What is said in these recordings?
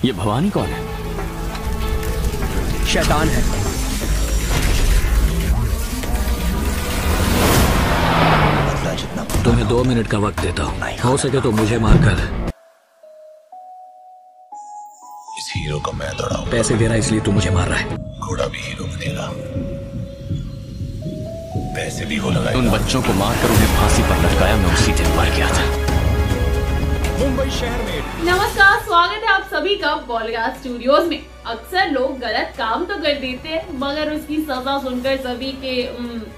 ये भवानी कौन है? शैतान है। तुम्हें 2 मिनट का वक्त देता हूँ, हो सके तो मुझे मारकर। इस हीरो को मैं दौड़ाऊं। पैसे दे रहा इसलिए तू मुझे मार रहा है। घोड़ा भी हीरो बनेगा, पैसे भी वो लगाएगा। उन बच्चों को मारकर उन्हें फांसी पर लटकाया, मैं उसी दिन मर गया था। मुंबई शहर में नमस्कार, स्वागत है आप सभी का बॉलीवुड स्टूडियोज में। अक्सर लोग गलत काम तो कर देते हैं, मगर उसकी सजा सुनकर सभी के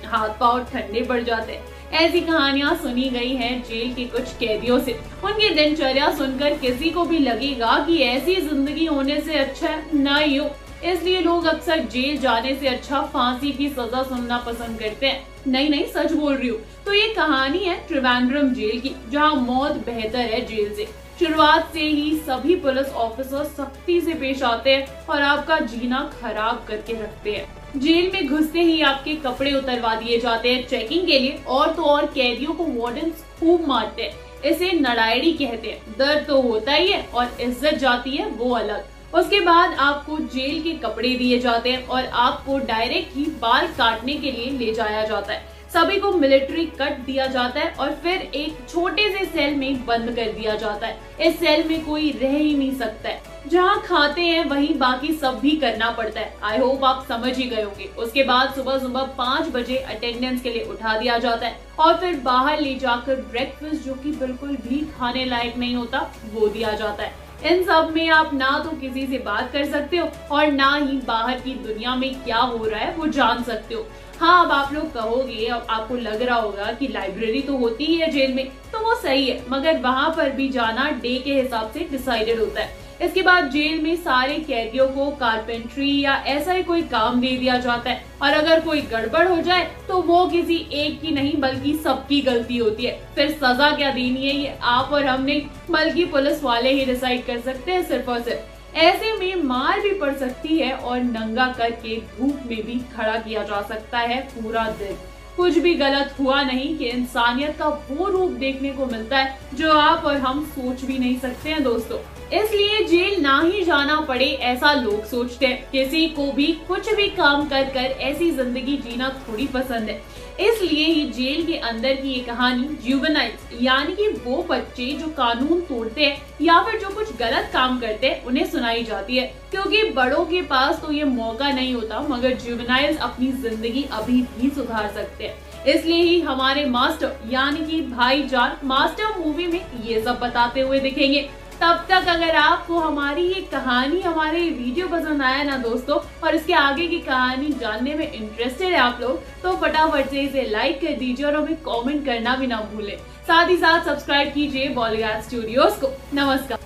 हाथ पांव ठंडे पड़ जाते हैं। ऐसी कहानियां सुनी गई हैं जेल के कुछ कैदियों से। उनकी दिनचर्या सुनकर किसी को भी लगेगा कि ऐसी जिंदगी होने से अच्छा ना ही हो, इसलिए लोग अक्सर जेल जाने से अच्छा फांसी की सजा सुनना पसंद करते हैं। नहीं, सच बोल रही हूँ। तो ये कहानी है त्रिवेंद्रम जेल की, जहाँ मौत बेहतर है जेल से। शुरुआत से ही सभी पुलिस ऑफिसर सख्ती से पेश आते हैं और आपका जीना खराब करके रखते हैं। जेल में घुसते ही आपके कपड़े उतरवा दिए जाते हैं चेकिंग के लिए, और तो और कैदियों को वार्डन्स खूब मारते हैं। इसे नड़ायड़ी कहते हैं। दर्द तो होता ही है और इज्जत जाती है वो अलग। उसके बाद आपको जेल के कपड़े दिए जाते हैं और आपको डायरेक्ट ही बाल काटने के लिए ले जाया जाता है। सभी को मिलिट्री कट दिया जाता है और फिर एक छोटे से सेल में बंद कर दिया जाता है। इस सेल में कोई रह ही नहीं सकता है। जहाँ खाते हैं वहीं बाकी सब भी करना पड़ता है। आई होप आप समझ ही गए होंगे। उसके बाद सुबह 5 बजे अटेंडेंस के लिए उठा दिया जाता है और फिर बाहर ले जाकर ब्रेकफास्ट, जो कि बिल्कुल भी खाने लायक नहीं होता, वो दिया जाता है। इन सब में आप ना तो किसी से बात कर सकते हो और ना ही बाहर की दुनिया में क्या हो रहा है वो जान सकते हो। हाँ, अब आप लोग कहोगे, अब आपको लग रहा होगा कि लाइब्रेरी तो होती ही है जेल में, तो वो सही है, मगर वहाँ पर भी जाना डे के हिसाब से डिसाइडेड होता है। इसके बाद जेल में सारे कैदियों को कारपेंट्री या ऐसा ही कोई काम दे दिया जाता है, और अगर कोई गड़बड़ हो जाए तो वो किसी एक की नहीं बल्कि सबकी गलती होती है। फिर सजा क्या देनी है ये आप और हम नहीं, बल्कि पुलिस वाले ही डिसाइड कर सकते हैं सिर्फ और सिर्फ। ऐसे में मार भी पड़ सकती है और नंगा करके धूप में भी खड़ा किया जा सकता है पूरा दिन। कुछ भी गलत हुआ नहीं कि इंसानियत का वो रूप देखने को मिलता है जो आप और हम सोच भी नहीं सकते हैं दोस्तों। इसलिए जेल ना ही जाना पड़े ऐसा लोग सोचते हैं। किसी को भी कुछ भी काम कर कर ऐसी जिंदगी जीना थोड़ी पसंद है। इसलिए ही जेल के अंदर की ये कहानी जुवेनाइल्स, यानी कि वो बच्चे जो कानून तोड़ते हैं या फिर जो कुछ गलत काम करते हैं, उन्हें सुनाई जाती है। क्योंकि बड़ों के पास तो ये मौका नहीं होता, मगर जुवेनाइल्स अपनी जिंदगी अभी भी सुधार सकते हैं। इसलिए ही हमारे मास्टर यानी कि भाईजान मास्टर मूवी में ये सब बताते हुए दिखेंगे। तब तक अगर आपको हमारी ये कहानी, हमारे वीडियो पसंद आया ना दोस्तों, और इसके आगे की कहानी जानने में इंटरेस्टेड है आप लोग, तो फटाफट से इसे लाइक कर दीजिए और हमें कमेंट करना भी ना भूलें। साथ ही साथ सब्सक्राइब कीजिए बॉलीवुड स्टूडियोज को। नमस्कार।